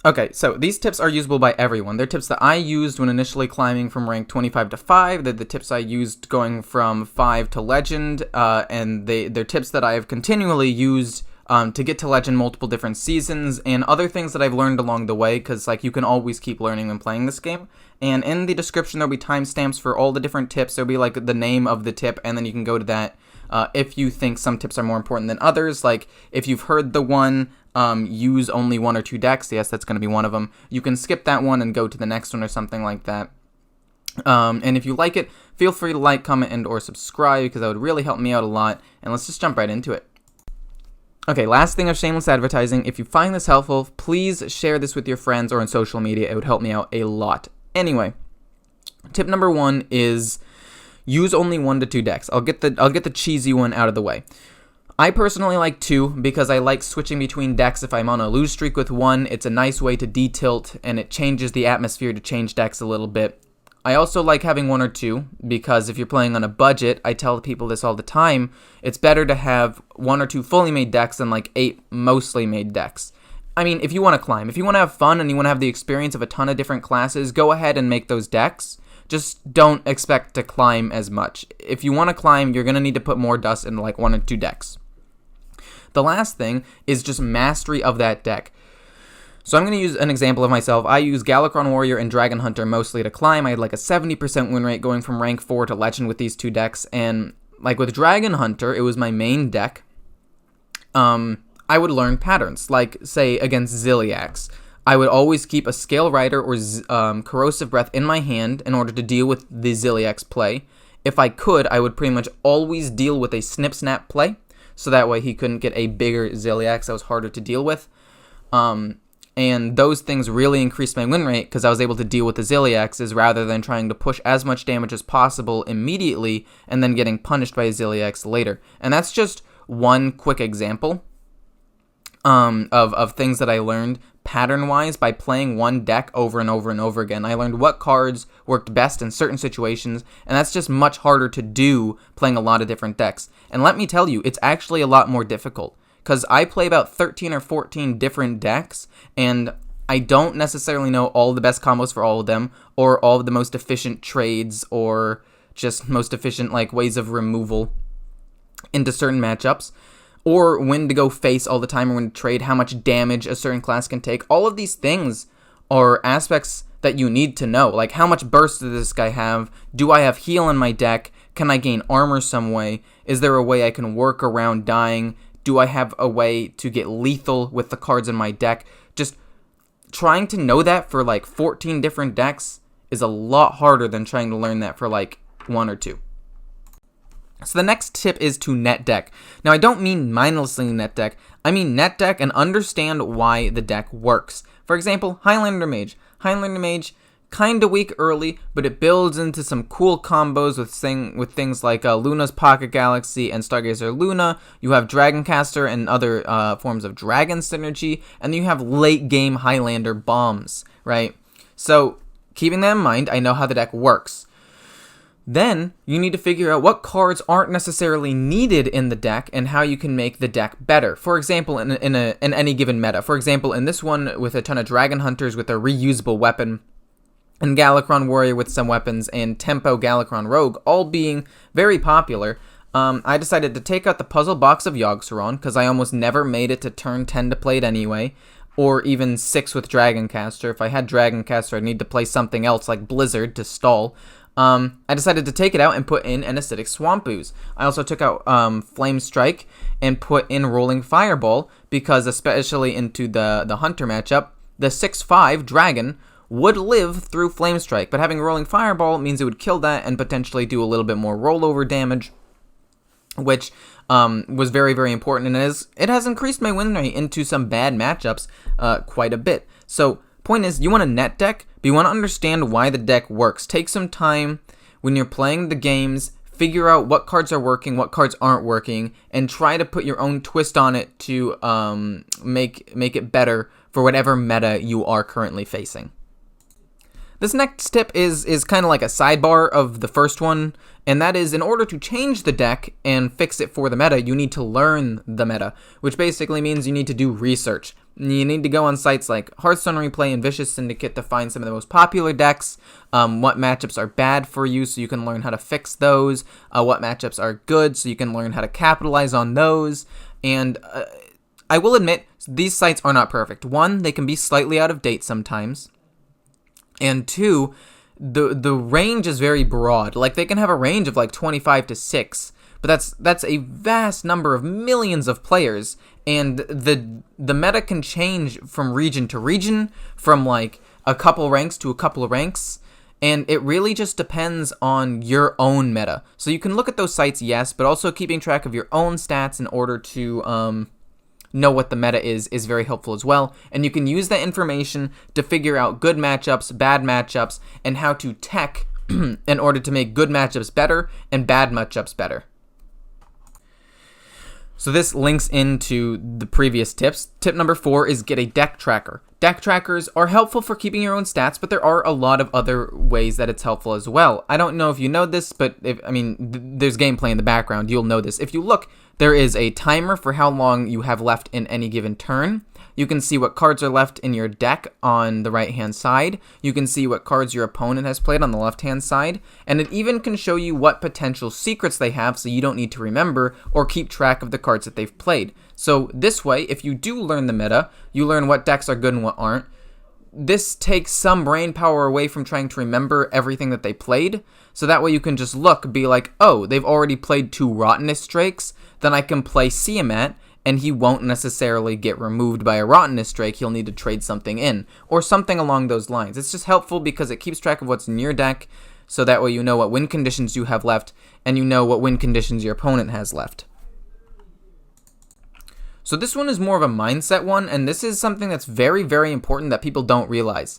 Okay, so these tips are usable by everyone. They're tips that I used when initially climbing from rank 25 to 5. They're the tips I used going from 5 to legend, and they're tips that I have continually used to get to legend multiple different seasons, and other things that I've learned along the way, because like you can always keep learning when playing this game. And in the description there'll be timestamps for all the different tips. There'll be like the name of the tip, and then you can go to that if you think some tips are more important than others. Like if you've heard the one, use only 1 or 2 decks, yes, that's going to be one of them. You can skip that one and go to the next one or something like that. And if you like it, feel free to like, comment, and or subscribe, because that would really help me out a lot. And let's just jump right into it. Okay, last thing of shameless advertising. If you find this helpful, please share this with your friends or on social media. It would help me out a lot. Anyway, tip number 1 is use only 1 to 2 decks. I'll get the cheesy one out of the way. I personally like 2 because I like switching between decks if I'm on a lose streak with 1. It's a nice way to de-tilt, and it changes the atmosphere to change decks a little bit. I also like having 1 or 2 because if you're playing on a budget, I tell people this all the time, it's better to have 1 or 2 fully made decks than like 8 mostly made decks. I mean, if you want to climb, if you want to have fun and you want to have the experience of a ton of different classes, go ahead and make those decks. Just don't expect to climb as much. If you want to climb, you're going to need to put more dust into like 1 or 2 decks. The last thing is just mastery of that deck. So I'm going to use an example of myself. I use Galakron Warrior and Dragon Hunter mostly to climb. I had like a 70% win rate going from rank 4 to legend with these 2 decks. And like with Dragon Hunter, it was my main deck. I would learn patterns, like say against Ziliax. I would always keep a Scale Rider or Corrosive Breath in my hand in order to deal with the Ziliax play. If I could, I would pretty much always deal with a Snip Snap play, so that way he couldn't get a bigger Ziliax that was harder to deal with. And those things really increased my win rate because I was able to deal with the Ziliaxes rather than trying to push as much damage as possible immediately and then getting punished by a Ziliax later. And that's just one quick example of things that I learned pattern-wise by playing one deck over and over and over again. I learned what cards worked best in certain situations, and that's just much harder to do playing a lot of different decks. And let me tell you, it's actually a lot more difficult, because I play about 13 or 14 different decks, and I don't necessarily know all the best combos for all of them, or all of the most efficient trades, or just most efficient like ways of removal into certain matchups, or when to go face all the time, or when to trade, how much damage a certain class can take. All of these things are aspects that you need to know. Like, how much burst does this guy have? Do I have heal in my deck? Can I gain armor some way? Is there a way I can work around dying? Do I have a way to get lethal with the cards in my deck? Just trying to know that for like 14 different decks is a lot harder than trying to learn that for like 1 or 2. So the next tip is to net deck. Now, I don't mean mindlessly net deck. I mean net deck and understand why the deck works. For example, Highlander Mage. Highlander Mage, kinda weak early, but it builds into some cool combos with things like Luna's Pocket Galaxy and Stargazer Luna. You have Dragoncaster and other forms of Dragon synergy, and you have late game Highlander bombs, right? So, keeping that in mind, I know how the deck works. Then, you need to figure out what cards aren't necessarily needed in the deck and how you can make the deck better. For example, in any given meta. For example, in this one with a ton of Dragon Hunters with a reusable weapon, and Galakron Warrior with some weapons, and Tempo Galakron Rogue, all being very popular, I decided to take out the puzzle box of Yogg-Saron, because I almost never made it to turn 10 to play it anyway, or even 6 with Dragoncaster. If I had Dragoncaster, I'd need to play something else like Blizzard to stall. I decided to take it out and put in an Acidic Swamp Ooze. I also took out Flame Strike and put in Rolling Fireball, because especially into the Hunter matchup, the 6/5 Dragon would live through Flame Strike, but having Rolling Fireball means it would kill that and potentially do a little bit more rollover damage, which was very, very important, and it has increased my win rate into some bad matchups quite a bit. So, point is, you want a net deck, but you want to understand why the deck works. Take some time when you're playing the games, figure out what cards are working, what cards aren't working, and try to put your own twist on it to make it better for whatever meta you are currently facing. This next tip is kind of like a sidebar of the first one, and that is in order to change the deck and fix it for the meta, you need to learn the meta, which basically means you need to do research. You need to go on sites like Hearthstone Replay and Vicious Syndicate to find some of the most popular decks, what matchups are bad for you so you can learn how to fix those, what matchups are good so you can learn how to capitalize on those, and I will admit, these sites are not perfect. One, they can be slightly out of date sometimes. And two, the range is very broad. Like, they can have a range of like 25 to 6, but that's a vast number of millions of players, and the meta can change from region to region, from like a couple ranks to a couple of ranks, and it really just depends on your own meta. So you can look at those sites, yes, but also keeping track of your own stats in order to know what the meta is very helpful as well, and you can use that information to figure out good matchups, bad matchups, and how to tech in order to make good matchups better and bad matchups better. So this links into the previous tips. Tip number 4 is get a deck tracker. Deck trackers are helpful for keeping your own stats, but there are a lot of other ways that it's helpful as well. I don't know if you know this, but there's gameplay in the background. You'll know this. If you look, there is a timer for how long you have left in any given turn. You can see what cards are left in your deck on the right-hand side. You can see what cards your opponent has played on the left-hand side. And it even can show you what potential secrets they have, so you don't need to remember or keep track of the cards that they've played. So this way, if you do learn the meta, you learn what decks are good and what aren't. This takes some brain power away from trying to remember everything that they played. So that way you can just look, be like, oh, they've already played 2 Rottenest Drakes, then I can play Siamat, and he won't necessarily get removed by a Rottenest Drake. He'll need to trade something in, or something along those lines. It's just helpful because it keeps track of what's in your deck, so that way you know what win conditions you have left, and you know what win conditions your opponent has left. So this one is more of a mindset one, and this is something that's very, very important that people don't realize.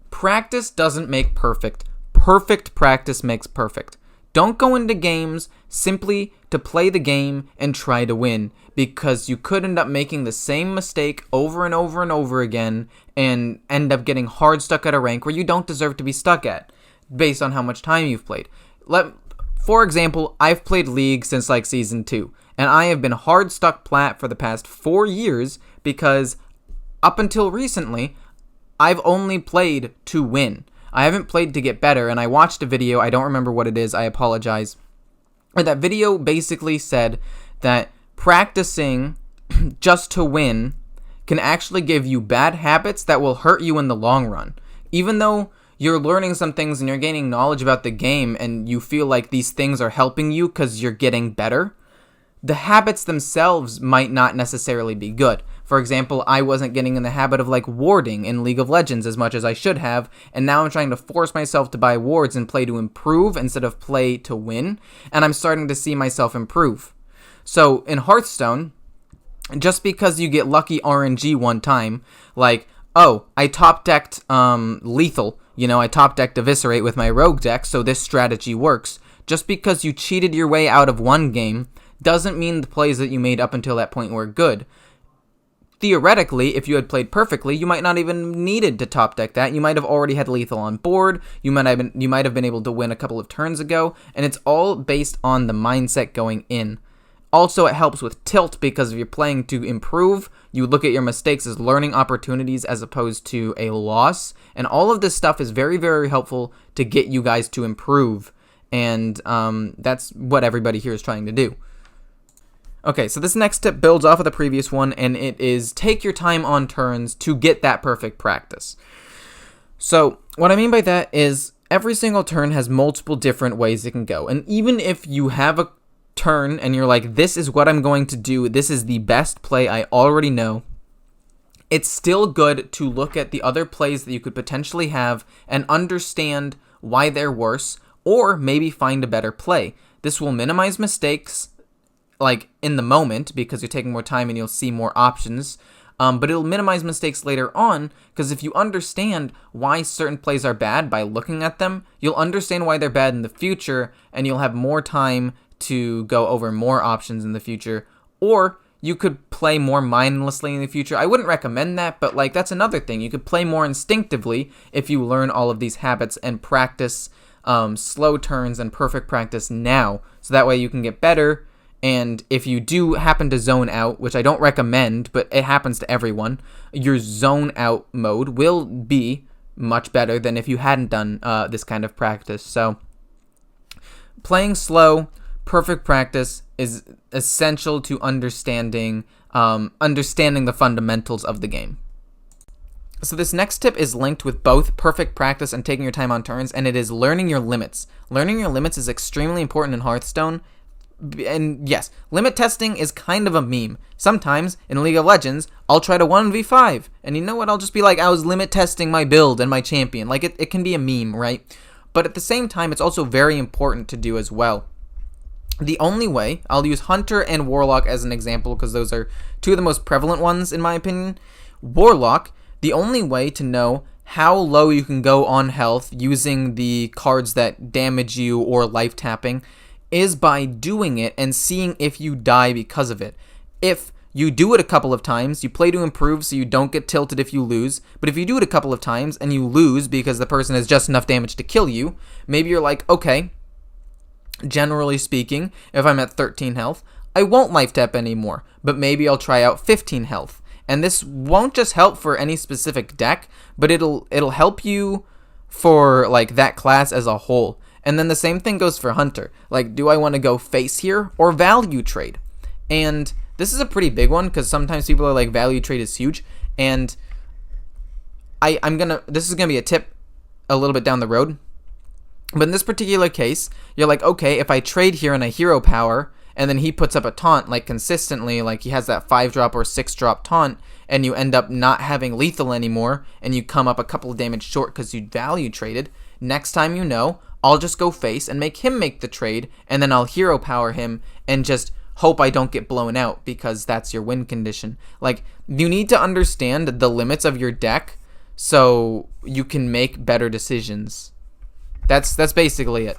Practice doesn't make perfect. Perfect practice makes perfect. Don't go into games simply to play the game and try to win, because you could end up making the same mistake over and over and over again and end up getting hard stuck at a rank where you don't deserve to be stuck at, based on how much time you've played. For example, I've played League since like Season 2, and I have been hard stuck plat for the past 4 years because up until recently, I've only played to win. I haven't played to get better, and I watched a video, I don't remember what it is, I apologize. That video basically said that practicing just to win can actually give you bad habits that will hurt you in the long run. Even though you're learning some things and you're gaining knowledge about the game and you feel like these things are helping you because you're getting better, the habits themselves might not necessarily be good. For example, I wasn't getting in the habit of like warding in League of Legends as much as I should have, and now I'm trying to force myself to buy wards and play to improve instead of play to win, and I'm starting to see myself improve. So in Hearthstone, just because you get lucky RNG one time, like, oh, I top-decked Lethal, I top-decked Eviscerate with my rogue deck, so this strategy works. Just because you cheated your way out of one game doesn't mean the plays that you made up until that point were good. Theoretically, if you had played perfectly, you might not even needed to top deck that. You might have already had Lethal on board. You might have been able to win a couple of turns ago, and it's all based on the mindset going in. Also, it helps with tilt because if you're playing to improve, you look at your mistakes as learning opportunities as opposed to a loss. And all of this stuff is very, very helpful to get you guys to improve. And that's what everybody here is trying to do. Okay, so this next tip builds off of the previous one, and it is take your time on turns to get that perfect practice. So what I mean by that is every single turn has multiple different ways it can go. And even if you have a turn and you're like, this is what I'm going to do, this is the best play I already know, it's still good to look at the other plays that you could potentially have and understand why they're worse, or maybe find a better play. This will minimize mistakes, like in the moment, because you're taking more time and you'll see more options, but it'll minimize mistakes later on, because if you understand why certain plays are bad by looking at them, you'll understand why they're bad in the future, and you'll have more time to go over more options in the future, or you could play more mindlessly in the future. I wouldn't recommend that, but like that's another thing. You could play more instinctively if you learn all of these habits and practice slow turns and perfect practice now, so that way you can get better. And if you do happen to zone out, which I don't recommend, but it happens to everyone, your zone out mode will be much better than if you hadn't done this kind of practice. So playing slow, perfect practice is essential to understanding the fundamentals of the game. So this next tip is linked with both perfect practice and taking your time on turns, and it is learning your limits. Learning your limits is extremely important in Hearthstone. And yes, limit testing is kind of a meme. Sometimes, in League of Legends, I'll try to 1v5. And you know what? I'll just be like, I was limit testing my build and my champion. Like, it can be a meme, right? But at the same time, it's also very important to do as well. The only way, I'll use Hunter and Warlock as an example, because those are two of the most prevalent ones, in my opinion. Warlock, the only way to know how low you can go on health using the cards that damage you or life tapping is by doing it and seeing if you die because of it. If you do it a couple of times, you play to improve so you don't get tilted if you lose, but if you do it a couple of times and you lose because the person has just enough damage to kill you, maybe you're like, okay, generally speaking, if I'm at 13 health, I won't life tap anymore, but maybe I'll try out 15 health. And this won't just help for any specific deck, but it'll help you for like that class as a whole. And then the same thing goes for Hunter. Like, do I want to go face here or value trade? And this is a pretty big one because sometimes people are like, value trade is huge. And this is gonna be a tip a little bit down the road. But in this particular case, you're like, okay, if I trade here and I hero power, and then he puts up a taunt like consistently, like he has that 5-drop or 6-drop taunt, and you end up not having lethal anymore, and you come up a couple of damage short because you value traded. Next time you know, I'll just go face and make him make the trade, and then I'll hero power him and just hope I don't get blown out because that's your win condition. Like, you need to understand the limits of your deck so you can make better decisions. That's basically it.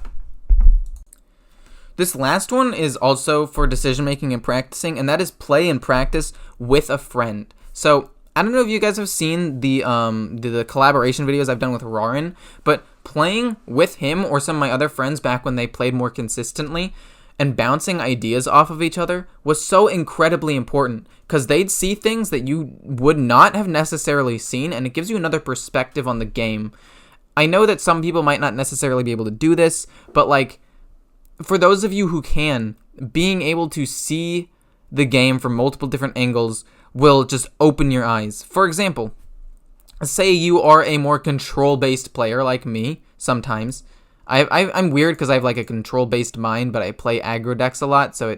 This last one is also for decision making and practicing, and that is play and practice with a friend. So I don't know if you guys have seen the collaboration videos I've done with Rarin, but playing with him or some of my other friends back when they played more consistently and bouncing ideas off of each other was so incredibly important because they'd see things that you would not have necessarily seen, and it gives you another perspective on the game. I know that some people might not necessarily be able to do this, but like, for those of you who can, being able to see the game from multiple different angles will just open your eyes. For example, say you are a more control-based player like me sometimes. I'm weird because I have like a control-based mind, but I play aggro decks a lot, so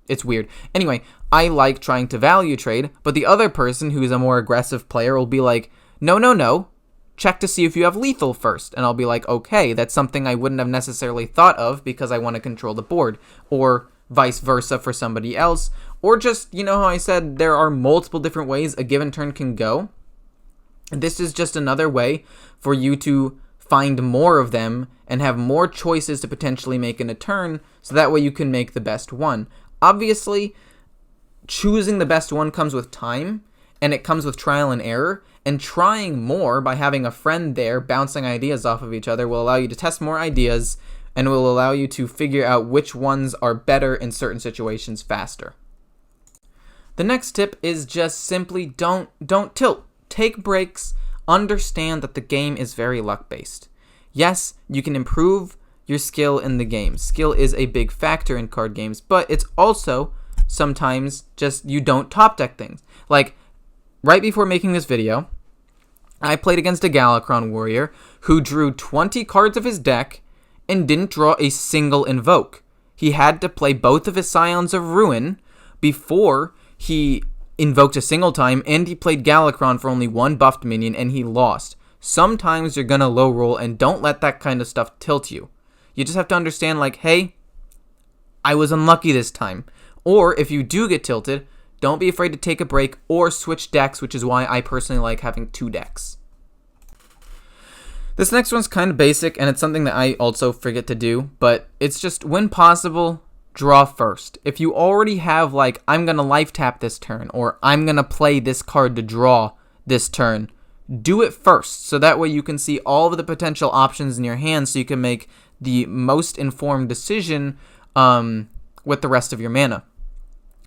it's weird. Anyway, I like trying to value trade, but the other person who's a more aggressive player will be like, no, check to see if you have lethal first. And I'll be like, okay, that's something I wouldn't have necessarily thought of because I want to control the board. Or vice versa for somebody else. Or just, you know how I said there are multiple different ways a given turn can go? This is just another way for you to find more of them and have more choices to potentially make in a turn, so that way you can make the best one. Obviously, choosing the best one comes with time, and it comes with trial and error, and trying more by having a friend there bouncing ideas off of each other will allow you to test more ideas and will allow you to figure out which ones are better in certain situations faster. The next tip is just simply don't tilt. Take breaks. Understand that the game is very luck-based. Yes, you can improve your skill in the game. Skill is a big factor in card games, but it's also sometimes just you don't top deck things. Like, right before making this video, I played against a Galakron warrior who drew 20 cards of his deck and didn't draw a single invoke. He had to play both of his Scions of Ruin before he invoked a single time, and he played Galakron for only one buffed minion, and he lost. Sometimes you're gonna low roll, and don't let that kind of stuff tilt you. You just have to understand, like, hey, I was unlucky this time. Or if you do get tilted, don't be afraid to take a break or switch decks, which is why I personally like having 2 decks. This next one's kind of basic, and it's something that I also forget to do, but it's just, when possible, draw first. If you already have like, I'm going to life tap this turn, or I'm going to play this card to draw this turn, do it first. So that way you can see all of the potential options in your hand so you can make the most informed decision with the rest of your mana.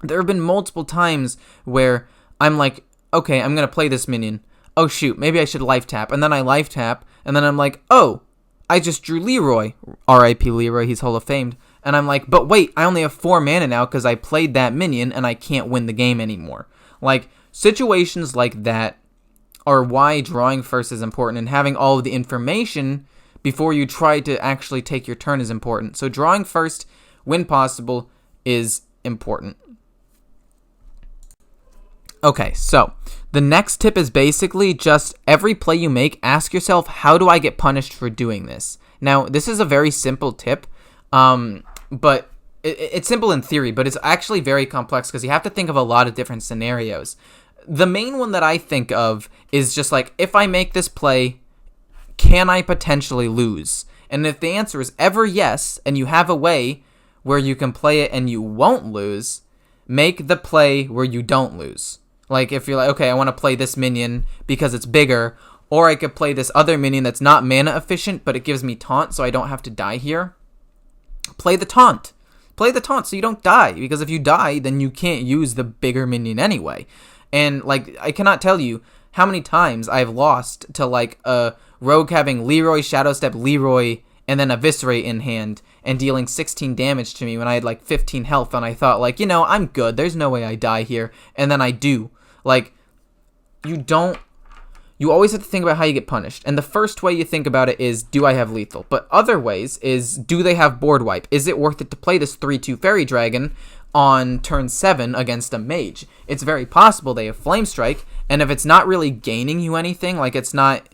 There have been multiple times where I'm like, okay, I'm going to play this minion. Oh shoot, maybe I should life tap. And then I life tap, and then I'm like, oh, I just drew Leroy. R.I.P. Leroy, he's Hall of Famed. And I'm like, but wait, I only have 4 mana now because I played that minion and I can't win the game anymore. Like, situations like that are why drawing first is important, and having all of the information before you try to actually take your turn is important. So drawing first, when possible, is important. Okay, so the next tip is basically just every play you make, ask yourself, how do I get punished for doing this? Now, this is a very simple tip, but it's simple in theory, but it's actually very complex because you have to think of a lot of different scenarios. The main one that I think of is just like, if I make this play, can I potentially lose? And if the answer is ever yes, and you have a way where you can play it and you won't lose, make the play where you don't lose. Like, if you're like, okay, I want to play this minion because it's bigger, or I could play this other minion that's not mana efficient, but it gives me taunt so I don't have to die here. Play the taunt. Play the taunt so you don't die, because if you die, then you can't use the bigger minion anyway. And, like, I cannot tell you how many times I've lost to, like, a rogue having Leroy, Shadow Step, Leroy, and then Eviscerate in hand, and dealing 16 damage to me when I had, like, 15 health, and I thought, like, you know, I'm good, there's no way I die here, and then I do. Like, you always have to think about how you get punished, and the first way you think about it is, do I have lethal? But other ways is, do they have board wipe? Is it worth it to play this 3/2 Fairy Dragon on turn 7 against a mage? It's very possible they have Flame Strike, and if it's not really gaining you anything, like it's not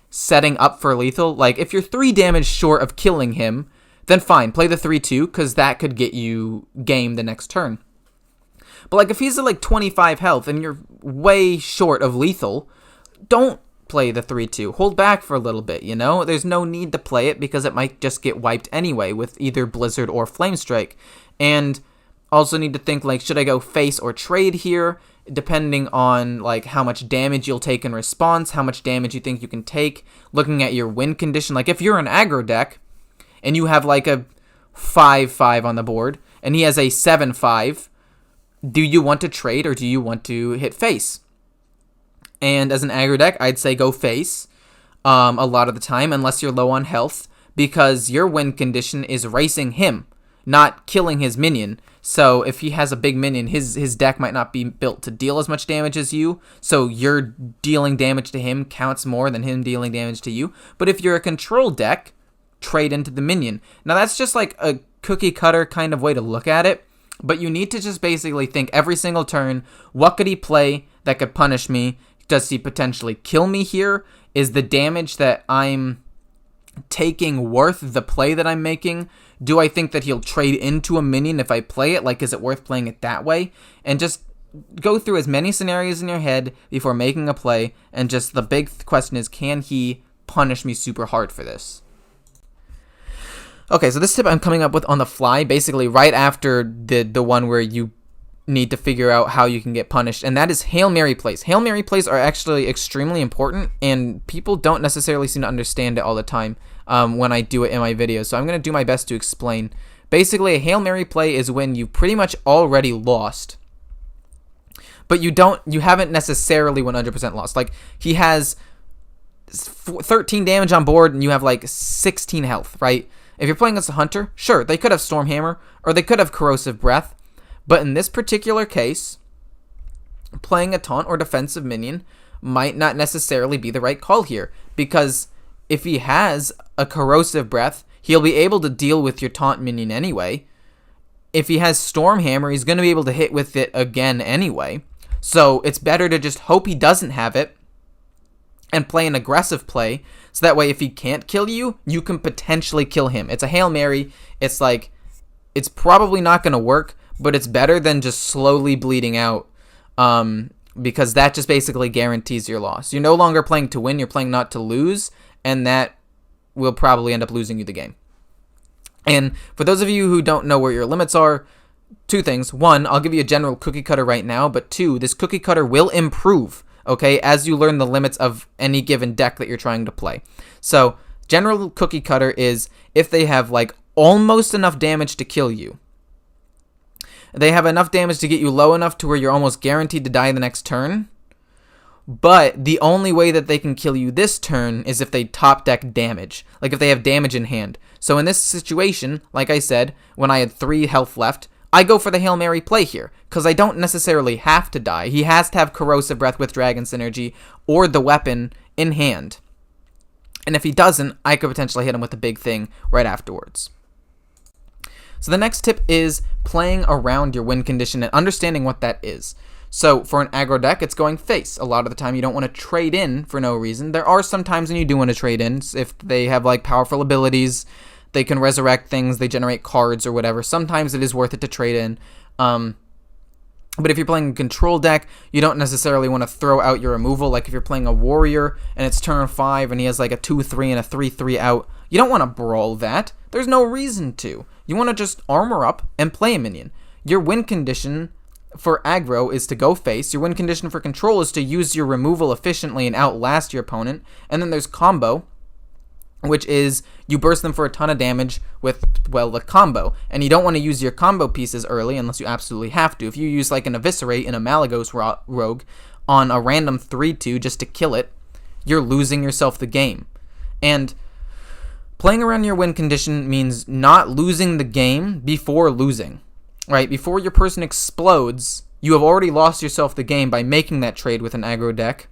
setting up for lethal, like if you're 3 damage short of killing him, then fine, play the 3/2, because that could get you game the next turn. But like if he's at like 25 health and you're way short of lethal, don't play the 3/2. Hold back for a little bit, you know? There's no need to play it because it might just get wiped anyway with either Blizzard or Flame Strike. And also need to think, like, should I go face or trade here? Depending on, like, how much damage you'll take in response, how much damage you think you can take, looking at your win condition. Like, if you're an aggro deck and you have, like, a 5/5 on the board and he has a 7/5, do you want to trade or do you want to hit face? And as an aggro deck, I'd say go face a lot of the time, unless you're low on health, because your win condition is racing him, not killing his minion. So if he has a big minion, his deck might not be built to deal as much damage as you, so your dealing damage to him counts more than him dealing damage to you. But if you're a control deck, trade into the minion. Now that's just like a cookie cutter kind of way to look at it, but you need to just basically think every single turn, what could he play that could punish me? Does he potentially kill me here? Is the damage that I'm taking worth the play that I'm making? Do I think that he'll trade into a minion if I play it? Like, is it worth playing it that way? And just go through as many scenarios in your head before making a play, and just the big question is, can he punish me super hard for this? Okay, so this tip I'm coming up with on the fly, basically right after the one where you need to figure out how you can get punished, and that is Hail Mary plays. Hail Mary plays are actually extremely important, and people don't necessarily seem to understand it all the time when I do it in my videos, so I'm going to do my best to explain. Basically, a Hail Mary play is when you pretty much already lost, but you haven't necessarily 100% lost. Like, he has 13 damage on board, and you have like 16 health, right? If you're playing against a hunter, sure, they could have Stormhammer, or they could have Corrosive Breath, but in this particular case, playing a taunt or defensive minion might not necessarily be the right call here, because if he has a Corrosive Breath, he'll be able to deal with your taunt minion anyway. If he has Stormhammer, he's going to be able to hit with it again anyway. So it's better to just hope he doesn't have it and play an aggressive play, so that way if he can't kill you, you can potentially kill him. It's a Hail Mary. It's like, it's probably not going to work, but it's better than just slowly bleeding out, because that just basically guarantees your loss. You're no longer playing to win, you're playing not to lose, and that will probably end up losing you the game. And for those of you who don't know where your limits are, two things. One, I'll give you a general cookie cutter right now, but two, this cookie cutter will improve, okay, as you learn the limits of any given deck that you're trying to play. So, general cookie cutter is if they have, like, almost enough damage to kill you. They have enough damage to get you low enough to where you're almost guaranteed to die the next turn. But the only way that they can kill you this turn is if they top deck damage. Like if they have damage in hand. So in this situation, like I said, when I had 3 health left, I go for the Hail Mary play here. Because I don't necessarily have to die. He has to have Corrosive Breath with Dragon Synergy or the weapon in hand. And if he doesn't, I could potentially hit him with the big thing right afterwards. So the next tip is playing around your win condition and understanding what that is. So for an aggro deck, it's going face. A lot of the time you don't want to trade in for no reason. There are some times when you do want to trade in. If they have like powerful abilities, they can resurrect things, they generate cards or whatever. Sometimes it is worth it to trade in. But if you're playing a control deck, you don't necessarily want to throw out your removal. Like if you're playing a warrior and it's turn 5 and he has like a 2-3 and a 3-3 out, you don't want to brawl that. There's no reason to. You want to just armor up and play a minion. Your win condition for aggro is to go face. Your win condition for control is to use your removal efficiently and outlast your opponent. And then there's combo, which is you burst them for a ton of damage with, well, the combo. And you don't want to use your combo pieces early unless you absolutely have to. If you use like an Eviscerate in a Malagos rogue on a random 3-2 just to kill it, you're losing yourself the game. And playing around your win condition means not losing the game before losing, right? Before your person explodes, you have already lost yourself the game by making that trade with an aggro deck,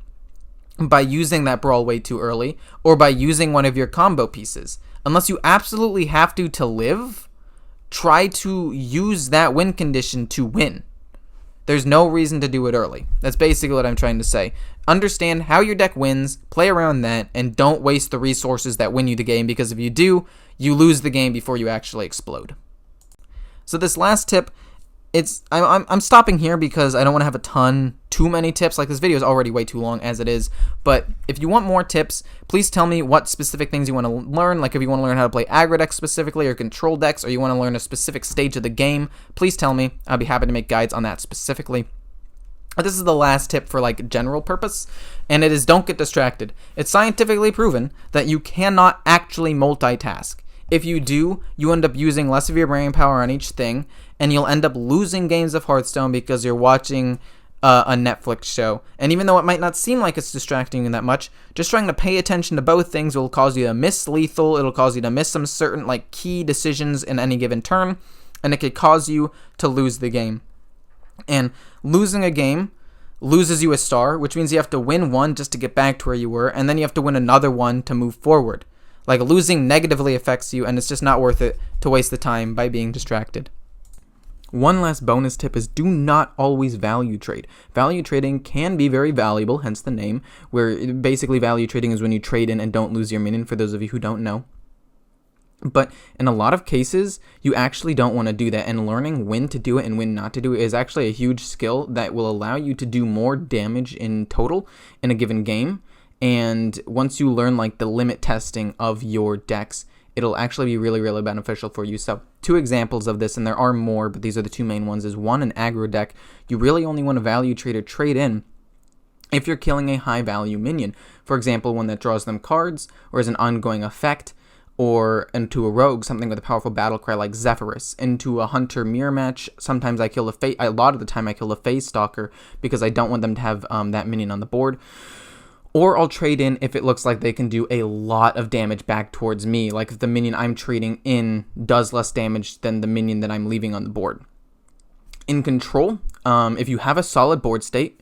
by using that brawl way too early, or by using one of your combo pieces. Unless you absolutely have to live, try to use that win condition to win. There's no reason to do it early. That's basically what I'm trying to say. Understand how your deck wins, play around that, and don't waste the resources that win you the game, because if you do, you lose the game before you actually explode. So this last tip, I'm stopping here because I don't want to have too many tips. Like this video is already way too long as it is. But if you want more tips, please tell me what specific things you want to learn. Like if you want to learn how to play aggro decks specifically or control decks, or you want to learn a specific stage of the game, please tell me. I'll be happy to make guides on that specifically. This is the last tip for like general purpose, and it is don't get distracted. It's scientifically proven that you cannot actually multitask. If you do, you end up using less of your brain power on each thing, and you'll end up losing games of Hearthstone because you're watching a Netflix show. And even though it might not seem like it's distracting you that much, just trying to pay attention to both things will cause you to miss lethal, it'll cause you to miss some certain like key decisions in any given turn, and it could cause you to lose the game. And losing a game loses you a star, which means you have to win one just to get back to where you were, and then you have to win another one to move forward. Like, losing negatively affects you, and it's just not worth it to waste the time by being distracted. One last bonus tip is do not always value trade. Value trading can be very valuable, hence the name, where basically value trading is when you trade in and don't lose your minion, for those of you who don't know. But in a lot of cases, you actually don't want to do that, and learning when to do it and when not to do it is actually a huge skill that will allow you to do more damage in total in a given game. And once you learn like the limit testing of your decks, it'll actually be really, really beneficial for you. So 2 examples of this, and there are more, but these are the 2 main ones, is 1, an aggro deck. You really only want to value trade or trade in if you're killing a high value minion. For example, one that draws them cards or is an ongoing effect, or into a rogue, something with a powerful battle cry like Zephyrus. Into a hunter mirror match, sometimes I kill a lot of the time I kill a phase stalker because I don't want them to have that minion on the board. Or I'll trade in if it looks like they can do a lot of damage back towards me, like if the minion I'm trading in does less damage than the minion that I'm leaving on the board. In control, if you have a solid board state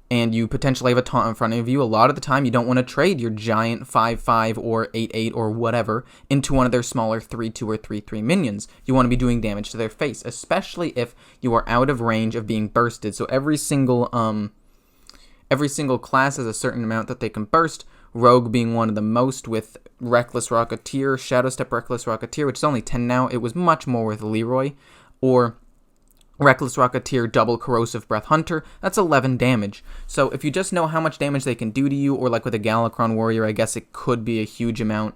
and you potentially have a taunt in front of you, a lot of the time you don't want to trade your giant 5-5 or 8-8 or whatever into one of their smaller 3-2 or 3-3 minions. You want to be doing damage to their face, especially if you are out of range of being bursted. So every single class has a certain amount that they can burst, Rogue being one of the most, with Reckless Rocketeer, Shadow Step Reckless Rocketeer, which is only 10 now. It was much more with Leroy. Or Reckless Rocketeer double Corrosive Breath Hunter, that's 11 damage. So if you just know how much damage they can do to you, or like with a Galakron Warrior, I guess it could be a huge amount.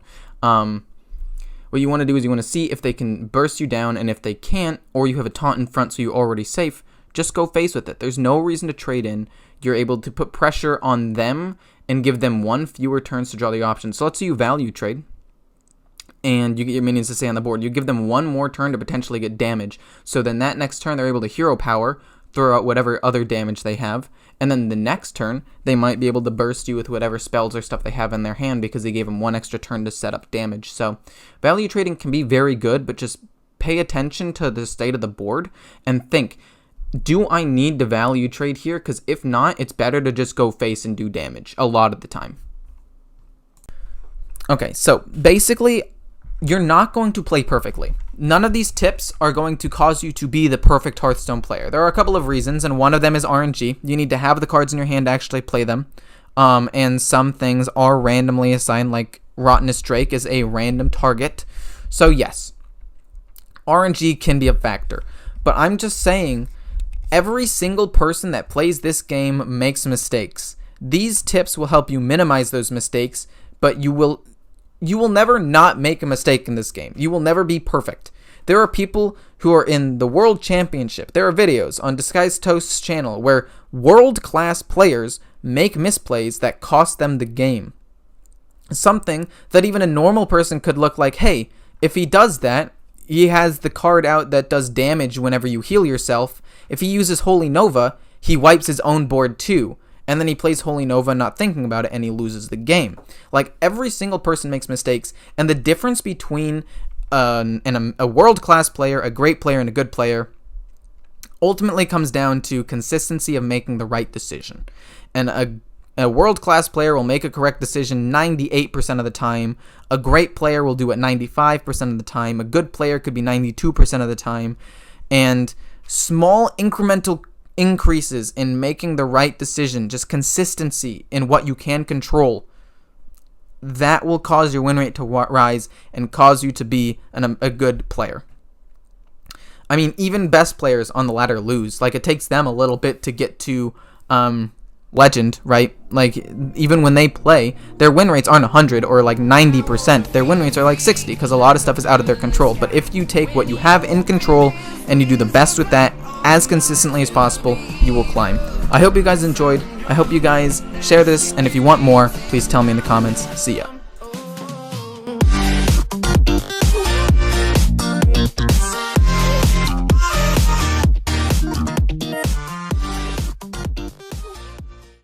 What you want to do is you want to see if they can burst you down, and if they can't, or you have a taunt in front so you're already safe, just go face with it. There's no reason to trade in. You're able to put pressure on them and give them one fewer turns to draw the option. So let's say you value trade, and you get your minions to stay on the board. You give them one more turn to potentially get damage. So then that next turn, they're able to hero power, throw out whatever other damage they have, and then the next turn, they might be able to burst you with whatever spells or stuff they have in their hand because they gave them one extra turn to set up damage. So value trading can be very good, but just pay attention to the state of the board and think, do I need to value trade here? Because if not, it's better to just go face and do damage a lot of the time. Okay, so basically, you're not going to play perfectly. None of these tips are going to cause you to be the perfect Hearthstone player. There are a couple of reasons, and one of them is RNG. You need to have the cards in your hand to actually play them. And some things are randomly assigned, like Rottenest Drake is a random target. So yes, RNG can be a factor. But I'm just saying, every single person that plays this game makes mistakes. These tips will help you minimize those mistakes, but you will never not make a mistake in this game. You will never be perfect. There are people who are in the World Championship. There are videos on Disguised Toast's channel where world-class players make misplays that cost them the game. Something that even a normal person could look like, hey, if he does that, he has the card out that does damage whenever you heal yourself. If he uses Holy Nova, he wipes his own board too. And then he plays Holy Nova not thinking about it, and he loses the game. Like, every single person makes mistakes, and the difference between a world-class player, a great player, and a good player ultimately comes down to consistency of making the right decision. And a world-class player will make a correct decision 98% of the time. A great player will do it 95% of the time. A good player could be 92% of the time. And small incremental increases in making the right decision, just consistency in what you can control, that will cause your win rate to rise and cause you to be a good player. I mean, even best players on the ladder lose. Like, it takes them a little bit to get to legend, right? Like, even when they play, their win rates aren't 100 or like 90%. Their win rates are like 60 because a lot of stuff is out of their control. But if you take what you have in control and you do the best with that as consistently as possible, you will climb. I hope you guys enjoyed. I hope you guys share this, and if you want more, please tell me in the comments. See ya.